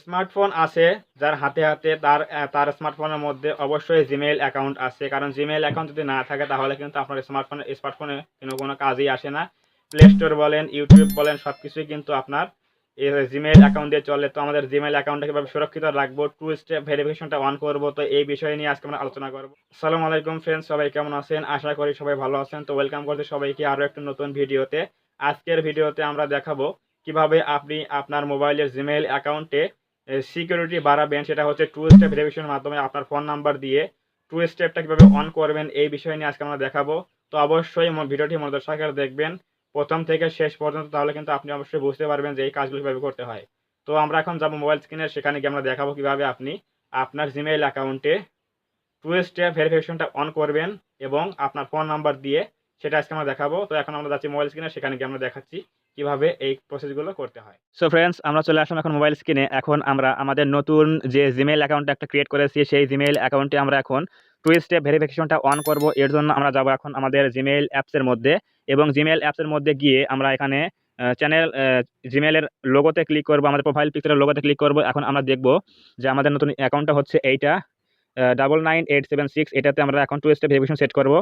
Smartphone আছে যার হাতে হাতে তার স্মার্টফোনের মধ্যে অবশ্যই জিমেইল অ্যাকাউন্ট আছে, কারণ জিমেইল অ্যাকাউন্ট যদি না থাকে তাহলে কিন্তু আপনার স্মার্টফোনে কোনো কাজেই আসে না। প্লে স্টোর বলেন, ইউটিউব বলেন, সব কিছুই কিন্তু আপনার এই জিমেইল অ্যাকাউন্ট দিয়ে চলে। তো আমাদের জিমেইল অ্যাকাউন্টটা কীভাবে সুরক্ষিত রাখবো, টু স্টেপ ভেরিফিকেশনটা অন করবো, তো এই বিষয় নিয়ে আজকে আমরা আলোচনা করবো। আসসালামু আলাইকুম ফ্রেন্ডস, সবাই কেমন আছেন? আশা করি সবাই ভালো আছেন। তো ওয়েলকাম করছি সবাইকে আরও একটা নতুন ভিডিওতে। আজকের ভিডিওতে আমরা দেখাবো কিভাবে আপনি আপনার মোবাইলের জিমেইল অ্যাকাউন্টে সিকিউরিটি বাড়াবেন, সেটা হচ্ছে টু স্টেপ ভেরিফিকেশনের মাধ্যমে আপনার ফোন নাম্বার দিয়ে টু স্টেপটা কীভাবে অন করবেন, এই বিষয় নিয়ে আজকে আমরা দেখাবো। তো অবশ্যই ভিডিওটি মনোযোগ সহকারে দেখবেন প্রথম থেকে শেষ পর্যন্ত, তাহলে কিন্তু আপনি অবশ্যই বুঝতে পারবেন যে এই কাজগুলো কীভাবে করতে হয়। তো আমরা এখন যাবো মোবাইল স্ক্রিনে, সেখানে গিয়ে আমরা দেখাবো কীভাবে আপনি আপনার জিমেইল অ্যাকাউন্টে টু স্টেপ ভেরিফিকেশনটা অন করবেন এবং আপনার ফোন নাম্বার দিয়ে, সেটা আজকে আমরা দেখাবো। তো এখন আমরা যাচ্ছি মোবাইল স্ক্রিনে, সেখানে গিয়ে আমরা দেখাচ্ছি কিভাবে এই প্রসেসগুলো করতে হয়। সো ফ্রেন্ডস, আমরা চলে আসলাম এখন মোবাইল স্ক্রিনে। এখন আমরা আমাদের নতুন যে জিমেইল অ্যাকাউন্টটা একটা ক্রিয়েট করেছি, সেই জিমেইল অ্যাকাউন্টে আমরা এখন টু স্টেপ ভেরিফিকেশনটা অন করব। এর জন্য আমরা যাব এখন আমাদের জিমেইল অ্যাপসের মধ্যে, এবং জিমেইল অ্যাপসের মধ্যে গিয়ে আমরা এখানে চ্যানেল জিমেইলের লোগোতে ক্লিক করব, আমাদের প্রোফাইল পিকচারের লোগোতে ক্লিক করব। এখন আমরা দেখব যে আমাদের নতুন অ্যাকাউন্টটা হচ্ছে এইটা 99876, এটাতে আমরা এখন টু স্টেপ ভেরিফিকেশন সেট করব।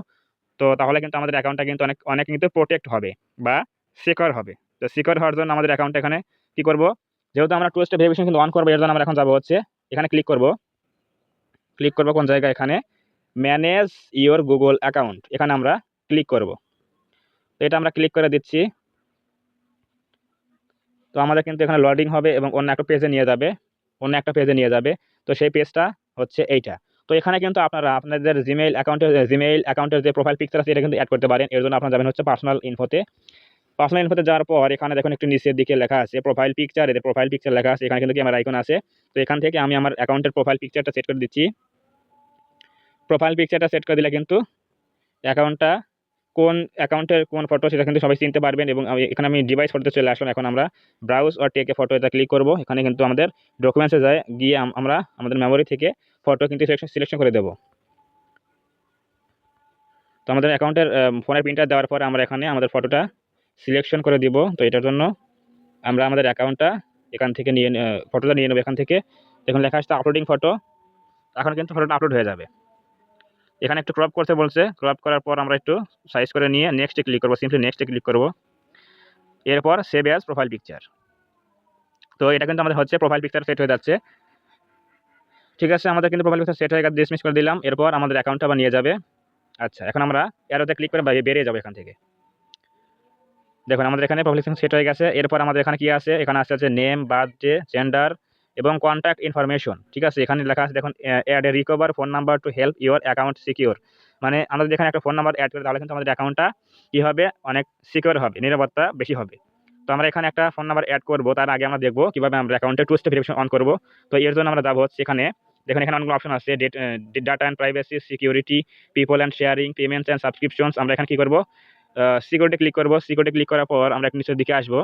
তো তাহলে কিন্তু আমাদের অ্যাকাউন্টটা কিন্তু অনেক অনেক কিন্তু প্রোটেক্ট হবে বা সিকিউর হবে। তো সিকিউর হওয়ার জন্য আমাদের অ্যাকাউন্টটা এখানে কি করব, যেহেতু আমরা টু স্টেপ ভেরিফিকেশন কিন্তু অন করবো, এর জন্য আমরা এখন যাব হচ্ছে এখানে ক্লিক করব কোন জায়গায়, এখানে ম্যানেজ ইওর গুগল অ্যাকাউন্ট, এখানে আমরা ক্লিক করব। তো এটা আমরা ক্লিক করে দিচ্ছি। তো আমাদের কিন্তু এখানে লোডিং হবে এবং অন্য একটা পেজে নিয়ে যাবে। তো সেই পেজটা হচ্ছে এইটা। তো এখানে কিন্তু আপনারা আপনাদের জিমেইল অ্যাকাউন্টের যে প্রোফাইল পিকচার আছে, এটা কিন্তু অ্যাড করতে পারেন। এর জন্য আপনারা যাবেন হচ্ছে পার্সোনাল ইনফোতে যাওয়ার পর এখানে দেখুন একটু নিচের দিকে লেখা আছে প্রোফাইল পিকচার, এতে প্রোফাইল পিকচার লেখা আছে, এখানে কিন্তু ক্যামেরা আইকন আছে। তো এখান থেকে আমি আমার অ্যাকাউন্টের প্রোফাইল পিকচারটা সেট করে দিচ্ছি। প্রোফাইল পিকচারটা সেট করে দিলে কিন্তু অ্যাকাউন্টটা অ্যাকাউন্টের কোন ফটো সেটা কিন্তু সবাই চিনতে পারবেন। এবং এখানে আমি ডিভাইস ফটোতে চলে আসলাম। এখন আমরা browse or take a photo, এটা ক্লিক করব। এখানে কিন্তু আমাদের ডকুমেন্টসে গিয়ে আমরা আমাদের মেমোরি থেকে ফটো কিন্তু সিলেকশন করে দেব। তো আমাদের অ্যাকাউন্টের ফোনের প্রিন্টার দেওয়ার পরে আমরা এখানে আমাদের ফটোটা সিলেকশন করে দিব। তো এটার জন্য আমরা আমাদের অ্যাকাউন্টটা এখান থেকে ফটোটা নিয়ে নেব। এখান থেকে দেখুন লেখা আসছে আপলোডিং ফটো। এখন কিন্তু ফটোটা আপলোড হয়ে যাবে। এখানে একটু ক্রপ করতে বলছে, ক্রপ করার পর আমরা একটু সাইজ করে নিয়ে নেক্সটে ক্লিক করব, সিম্পলি নেক্সটে ক্লিক করব। এরপর সেভ অ্যাজ প্রোফাইল পিকচার। তো এটা কিন্তু আমাদের হচ্ছে প্রোফাইল পিকচার সেট হয়ে যাচ্ছে। ঠিক আছে, আমাদের কিন্তু প্রোফাইল পিকচার সেট হয়ে গেছে, ডিসমিস করে দিলাম। এরপর আমাদের অ্যাকাউন্টটা আবার নিয়ে যাবে। আচ্ছা, এখন আমরা অ্যারোতে ক্লিক করে বেরিয়ে যাবো এখান থেকে। দেখুন আমাদের এখানে প্রোফাইল পিকচার সেট হয়ে গেছে। এরপর আমাদের এখানে কি আছে, এখানে আছে নেম, বার্থডে, জেন্ডার এবং কন্ট্যাক্ট ইনফরমেশন। ঠিক আছে, এখানে লেখা আছে দেখুন add a recovery phone number to help your account secure. মানে আমরা যদি এখানে একটা ফোন নাম্বার অ্যাড করি, তাহলে কিন্তু আমাদের অ্যাকাউন্টটা কী হবে, অনেক সিকিউর হবে, নিরাপত্তা বেশি হবে। তো আমরা এখানে একটা ফোন নাম্বার অ্যাড করব, তার আগে আমরা দেখব কিভাবে আমরা অ্যাকাউন্টে টু স্টেপ ভেরিফিকেশন অন করব। তো এর জন্য আমরা যাবো হচ্ছে এখানে, দেখুন এখানে অনেকগুলো অপশন আছে, data and privacy, security, people and sharing, payments and subscriptions. আমরা এখানে কী করব, সিকিউরিটি ক্লিক করব। সিকিউরিটি ক্লিক করার পর আমরা একটু নিচের দিকে আসবো।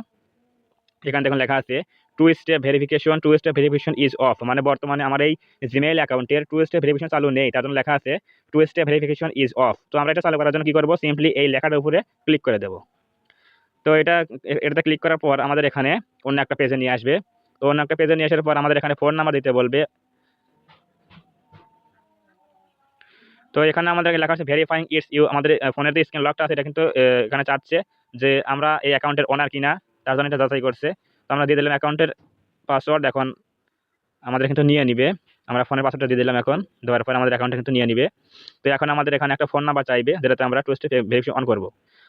এখানে দেখুন লেখা আছে two step verification is off, মানে বর্তমানে আমার এই জিমেইল অ্যাকাউন্টের টু স্টেপ ভেরিফিকেশন চালু নেই, তার জন্য লেখা আছে two step verification is off. তো আমরা এটা চালু করার জন্য কি করব, সিম্পলি এই লেখাটার উপরে ক্লিক করে দেব। তো এটাতে ক্লিক করার পর আমাদের এখানে অন্য একটা পেজে নিয়ে আসবে। তো অন্য একটা পেজে নিয়ে আসার পর আমাদের এখানে ফোন নাম্বার দিতে বলবে। তো এখানে আমাদের লেখা আছে ভেরিফাইং ইটস ইউ, আমাদের ফোনের যে স্ক্রিন লকটা আছে এটা কিন্তু এখানে চাচ্ছে যে আমরা এই অ্যাকাউন্টের ওনার কিনা, তার জন্য এটা যাচাই করছে। তো আমরা দিয়ে দিলাম অ্যাকাউন্টের পাসওয়ার্ড। এখন আমাদের কিন্তু নিয়ে নিবে, আমরা ফোনের পাসওয়ার্ডটা দিয়ে দিলাম। এখন দেওয়ার পর আমাদের অ্যাকাউন্টটা কিন্তু নিয়ে নিবে। তো এখন আমাদের এখানে একটা ফোন নাম্বার চাইবে, যেটাতে আমরা টু স্টেপ ভেরিফিকেশন অন করব।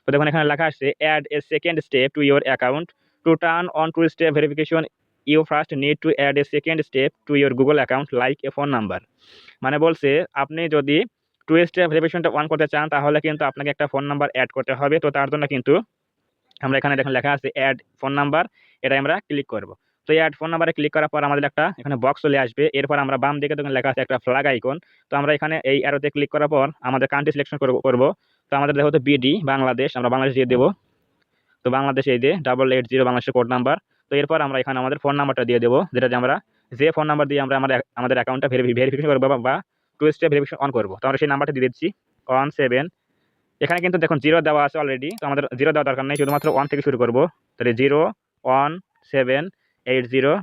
তো দেখুন এখানে লেখা আসছে add a second step to your account, to turn on two step verification you first need to add a second step to your Google account like a phone number. মানে বলছে আপনি যদি টু স্টেপ ভেরিফিকেশনটা অন করতে চান, তাহলে কিন্তু আপনাকে একটা ফোন নাম্বার অ্যাড করতে হবে। তো তার জন্য কিন্তু আমরা এখানে দেখুন লেখা আছে অ্যাড ফোন নাম্বার, এটাই আমরা ক্লিক করব। তো এই অ্যাড ফোন নাম্বারে ক্লিক করার পর আমাদের একটা এখানে বক্স চলে আসবে। এরপর আমরা বাম দিকে দেখুন লেখা আছে একটা ফ্ল্যাগ আইকন। তো আমরা এখানে এই অ্যারোতে ক্লিক করার পর আমাদের কান্ট্রি সিলেকশন করব। তো আমাদের যেহেতু বিডি বাংলাদেশ, আমরা বাংলাদেশ দিয়ে দেবো। তো বাংলাদেশ এই যে 880 বাংলাদেশের কোড নাম্বার। তো এরপর আমরা এখানে আমাদের ফোন নাম্বারটা দিয়ে দেবো, যেটা আমরা যে ফোন নাম্বার দিয়ে আমরা আমাদের অ্যাকাউন্টটা ভেরিফিকেশন করবো বা টু স্টেপ ভেরিফিকেশন অন করবো। তো আমরা সেই নাম্বারটা দিয়ে দিচ্ছি 17। এখানে কিন্তু দেখুন 0 দেওয়া আছে অলরেডি, তো আমাদের 0 দেওয়া দরকার নেই, শুধুমাত্র 1 থেকে শুরু করব। তাহলে 01780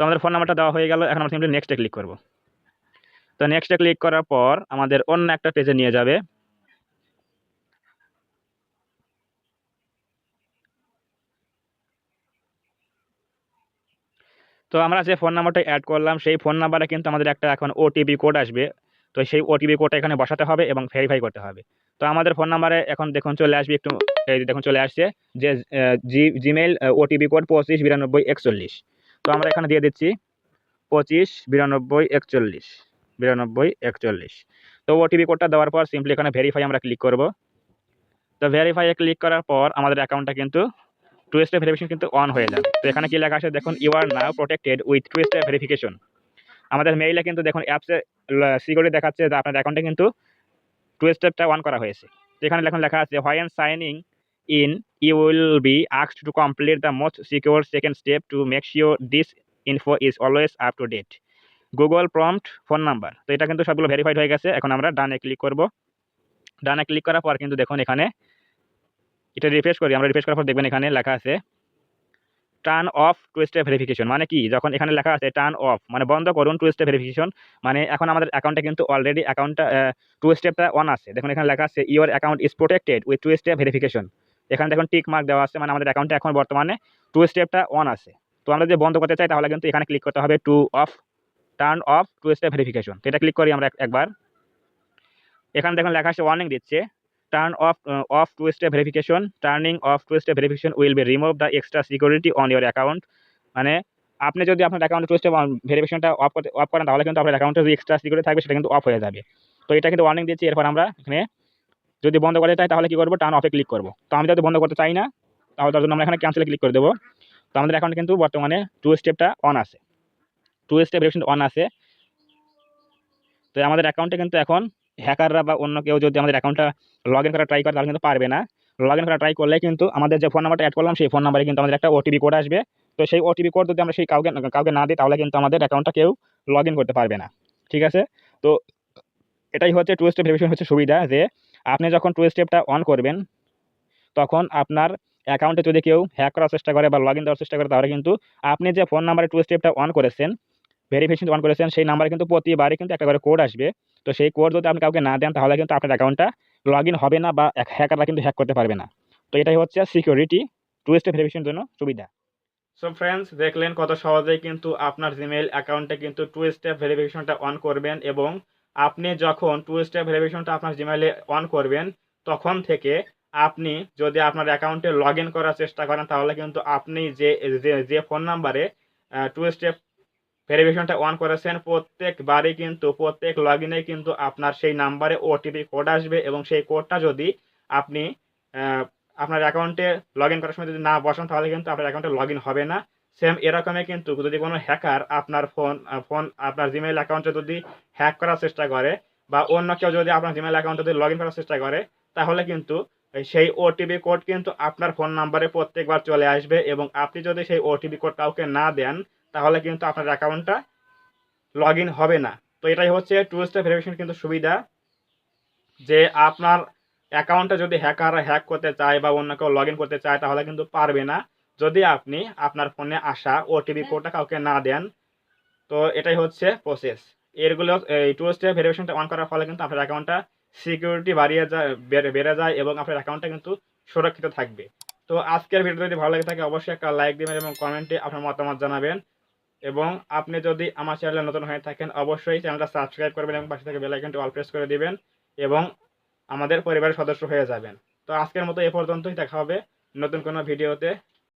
তো আমাদের ফোন নাম্বারটা দেওয়া হয়ে গেল। এখন আমরা সিম্পলি নেক্সটে ক্লিক করব। তো নেক্সটে ক্লিক করার পর আমাদের অন্য একটা পেজে নিয়ে যাবে। তো আমরা যে ফোন নাম্বারটা অ্যাড করলাম সেই ফোন নাম্বারে কিন্তু আমাদের একটা এখন ওটিপি কোড আসবে। তো সেই ওটিপি কোডটা এখানে বসাতে হবে এবং ভেরিফাই করতে হবে। তো আমাদের ফোন নাম্বারে এখন দেখুন চলে আসবে একটু, এই যে দেখুন চলে আসছে যে জিমেইল ওটিপি কোড 259241। তো আমরা এখানে দিয়ে দিচ্ছি 259241 তো ওটিপি কোডটা দেওয়ার পর সিম্পলি এখানে ভেরিফাই আমরা ক্লিক করব। তো ভেরিফাইয়ে ক্লিক করার পর আমাদের অ্যাকাউন্টটা কিন্তু টু স্টেপ ভেরিফিকেশন কিন্তু অন হয়ে যাবে। তো এখানে কি লেখা আছে দেখুন, you are now protected with two step verification. আমাদের মেইলে কিন্তু দেখুন অ্যাপসে সিকিউরিটি দেখাচ্ছে যে আপনার অ্যাকাউন্টে কিন্তু টু স্টেপটা অন করা হয়েছে। তো এখানে এখন লেখা আছে when signing in you will be asked to complete the most secure second step to make sure this info is always up to date, Google prompt phone number. তো এটা কিন্তু সবগুলো ভেরিফাইড হয়ে গেছে। এখন আমরা ডানে ক্লিক করব। ডানে ক্লিক করার পর কিন্তু দেখুন এখানে এটা রিফ্রেশ করি। আমরা রিফ্রেশ করার পর দেখবেন এখানে লেখা আছে turn off two step verification. মানে কি, যখন এখানে লেখা আছে টার্ন অফ মানে বন্ধ করুন টু স্টেপ ভেরিফিকেশন, মানে এখন আমাদের অ্যাকাউন্টে কিন্তু অলরেডি অ্যাকাউন্টটা টু স্টেপটা অন আছে। দেখুন এখানে লেখা আছে your account is protected with two step verification. এখানে দেখুন টিক মার্ক দেওয়া আছে, মানে আমাদের অ্যাকাউন্টে এখন বর্তমানে টু স্টেপটা অন আছে। তো আমরা যদি বন্ধ করতে চাই তাহলে কিন্তু এখানে ক্লিক করতে হবে turn off two step verification. তো এটা ক্লিক করি আমরা একবার। এখানে দেখুন লেখা আছে ওয়ার্নিং দিচ্ছে turn off two step verification, turning off two step verification will be remove the extra security on your account. মানে আপনি যদি আপনার অ্যাকাউন্টে টু স্টেপ ভেরিফিকেশনটা অফ করেন তাহলে কিন্তু আপনার অ্যাকাউন্টে যে এক্সট্রা সিকিউরিটি থাকবে সেটা কিন্তু অফ হয়ে যাবে। তো এটা কিন্তু ওয়ার্নিং দিচ্ছি। এরপর আমরা এখানে যদি বন্ধ করতে চাই তাহলে কি করবো, টার্ন অফে ক্লিক করবো। তো আমি যদি বন্ধ করতে চাই না তাহলে তার জন্য আমরা এখানে ক্যান্সেলে ক্লিক করে দেবো। তো আমাদের অ্যাকাউন্টে কিন্তু বর্তমানে টু স্টেপটা অন আছে, টু স্টেপ ভেরিফিকেশন অন আছে। তো আমাদের অ্যাকাউন্টে কিন্তু এখন হ্যাকাররা বা অন্য কেউ যদি আমাদের অ্যাকাউন্টটা লগ ইন করা ট্রাই করে তাহলে কিন্তু পারবে না। লগ ইন করা ট্রাই করলে কিন্তু আমাদের যে ফোন নাম্বারটা অ্যাড করলাম সেই ফোন নাম্বারে কিন্তু আমাদের একটা ওটিপি কোড আসবে। তো সেই ওটিপি কোড যদি আমরা সেই কাউকে না দিই তাহলে কিন্তু আমাদের অ্যাকাউন্টটা কেউ লগ ইন করতে পারবে না। ঠিক আছে, তো এটাই হচ্ছে টু স্টেপ ভেরিফিকেশন হচ্ছে সুবিধা, যে আপনি যখন টু স্টেপটা অন করবেন তখন আপনার অ্যাকাউন্টে যদি কেউ হ্যাক করার চেষ্টা করে বা লগ ইন দেওয়ার চেষ্টা করে তাহলে কিন্তু আপনি যে ফোন নাম্বারে টু স্টেপটা অন করেছেন, ভেরিফিকেশন অন করেছেন, সেই নাম্বারে কিন্তু প্রতিবারই কিন্তু একটা করে কোড আসবে। তো সেই কোড যদি আপনি কাউকে না দেন তাহলে কিন্তু আপনার অ্যাকাউন্টটা লগ ইন হবে না বা হ্যাকাররা কিন্তু হ্যাক করতে পারবে না। তো এটাই হচ্ছে সিকিউরিটি টু স্টেপ ভেরিফিকেশনের জন্য সুবিধা। সো ফ্রেন্ডস, দেখলেন কত সহজেই কিন্তু আপনার জিমেইল অ্যাকাউন্টে কিন্তু টু স্টেপ ভেরিফিকেশনটা অন করবেন, এবং আপনি যখন টু স্টেপ ভেরিফিকেশনটা আপনার জিমেইলে অন করবেন তখন থেকে আপনি যদি আপনার অ্যাকাউন্টে লগ ইন করার চেষ্টা করেন তাহলে কিন্তু আপনি যে ফোন নাম্বারে টু স্টেপ ভেরিফিকেশনটা অন করেছেন প্রত্যেকবারই কিন্তু প্রত্যেক লগ ইনে কিন্তু আপনার সেই নাম্বারে ওটিপি কোড আসবে, এবং সেই কোডটা যদি আপনি আপনার অ্যাকাউন্টে লগ ইন করার সময় যদি না বসান তাহলে কিন্তু আপনার অ্যাকাউন্টে লগ ইন হবে না। সেম এরকমই কিন্তু যদি কোনো হ্যাকার আপনার ফোন আপনার জিমেইল অ্যাকাউন্টে যদি হ্যাক করার চেষ্টা করে বা অন্য কেউ যদি আপনার জিমেইল অ্যাকাউন্টে যদি লগ ইন করার চেষ্টা করে তাহলে কিন্তু সেই ওটিপি কোড কিন্তু আপনার ফোন নাম্বারে প্রত্যেকবার চলে আসবে, এবং আপনি যদি সেই ওটিপি কোড কাউকে না দেন তাহলে কিন্তু আপনার অ্যাকাউন্টটা লগ ইন হবে না। তো এটাই হচ্ছে টু স্টেপ ভেরিফিকেশন কিন্তু সুবিধা, যে আপনার অ্যাকাউন্টে যদি হ্যাকাররা হ্যাক করতে চায় বা অন্য কেউ লগ ইন করতে চায় তাহলে কিন্তু পারবে না যদি আপনি আপনার ফোনে আসা ওটিপি কোডটা কাউকে না দেন। তো এটাই হচ্ছে প্রসেস। এরগুলো এই টু স্টেপ ভেরিফিকেশনটা অন করার ফলে কিন্তু আপনার অ্যাকাউন্টটা সিকিউরিটি বেড়ে যায় এবং আপনার অ্যাকাউন্টটা কিন্তু সুরক্ষিত থাকবে। তো আজকের ভিডিও যদি ভালো লাগে থাকে অবশ্যই একটা লাইক দিবেন এবং কমেন্টে আপনার মতামত জানাবেন, এবং আপনি যদি আমার চ্যানেলে নতুন হয়ে থাকেন অবশ্যই চ্যানেলটা সাবস্ক্রাইব করবেন এবং পাশে থেকে বেল আইকনটি অল প্রেস করে দিবেন এবং আমাদের পরিবারের সদস্য হয়ে যাবেন। তো আজকের মতো এ পর্যন্তই, দেখা হবে নতুন কোনো ভিডিওতে।